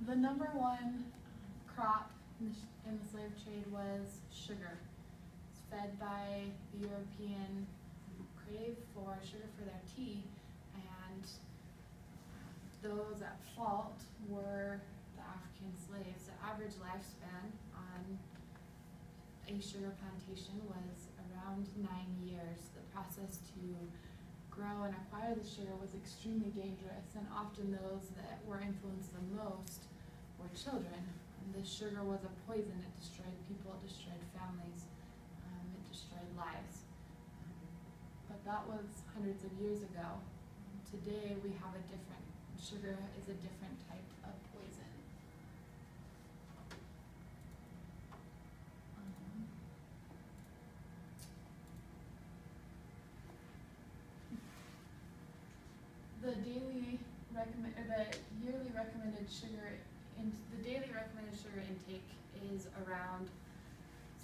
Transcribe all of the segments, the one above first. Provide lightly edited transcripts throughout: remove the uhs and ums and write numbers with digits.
The number one crop in the slave trade was sugar. It's fed by the European crave for sugar for their tea, and those at fault were the African slaves. The average lifespan on a sugar plantation was around 9 years. The process to grow and acquire the sugar was extremely dangerous, and often those that were influenced the most were children. And this sugar was a poison. It destroyed people, it destroyed families, it destroyed lives. But that was hundreds of years ago. Today we have a different, sugar is a different type of poison. The yearly recommended sugar the daily recommended sugar intake is around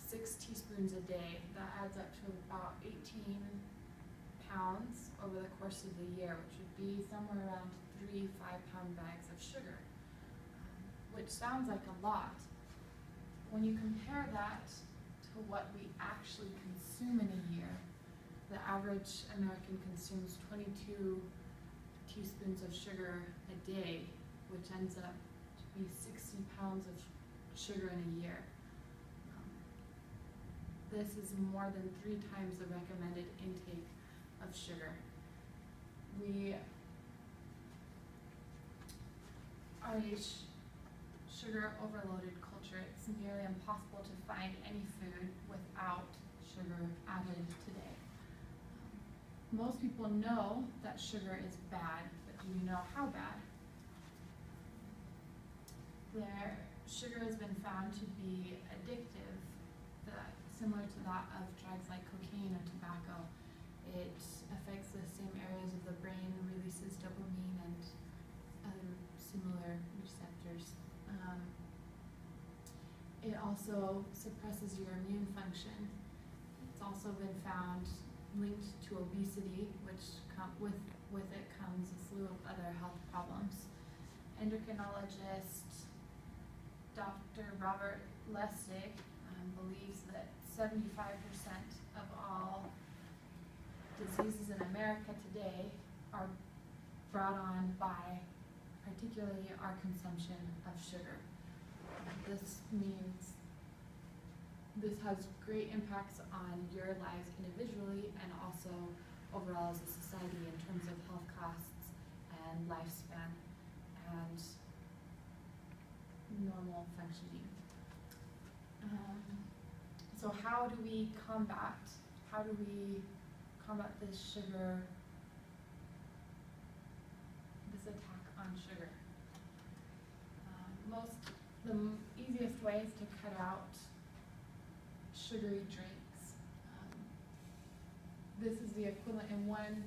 6 teaspoons a day. That adds up to about 18 pounds over the course of the year, which would be somewhere around 3 5-pound bags of sugar, which sounds like a lot. When you compare that to what we actually consume in a year, the average American consumes 22 teaspoons of sugar a day, which ends up to be 60 pounds of sugar in a year. This is more than 3 times the recommended intake of sugar. We are a sugar overloaded culture. It's nearly impossible to find any food without sugar added today. Most people know that sugar is bad, but do you know how bad? Sugar has been found to be addictive, similar to that of drugs like cocaine or tobacco. It affects the same areas of the brain, releases dopamine and other similar receptors. It also suppresses your immune function. It's also been found linked to obesity, which with it comes a slew of other health problems. Endocrinologist Dr. Robert Lustig believes that 75% of all diseases in America today are brought on by particularly our consumption of sugar. This means this has great impacts on your lives individually and also overall as a society in terms of health costs and lifespan and normal functioning. So how do we combat this attack on sugar? The easiest way is to cut out sugary drinks. This is the equivalent, in 1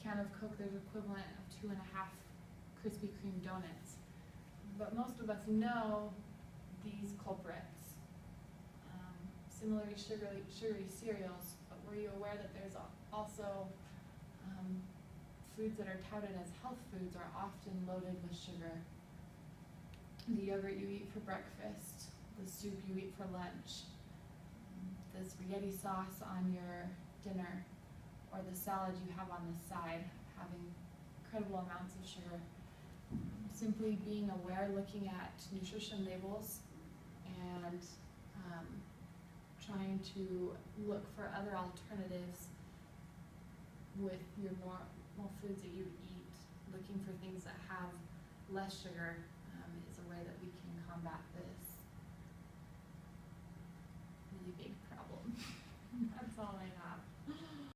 can of Coke, there's equivalent of 2.5 Krispy Kreme donuts. But most of us know these culprits. Similarly, sugary cereals, but were you aware that there's also foods that are touted as health foods are often loaded with sugar? The yogurt you eat for breakfast, the soup you eat for lunch, the spaghetti sauce on your dinner, or the salad you have on the side, having incredible amounts of sugar. Simply being aware, looking at nutrition labels, and trying to look for other alternatives with your normal foods that you eat, looking for things that have less sugar is a way that we can combat this really big problem. That's all I have.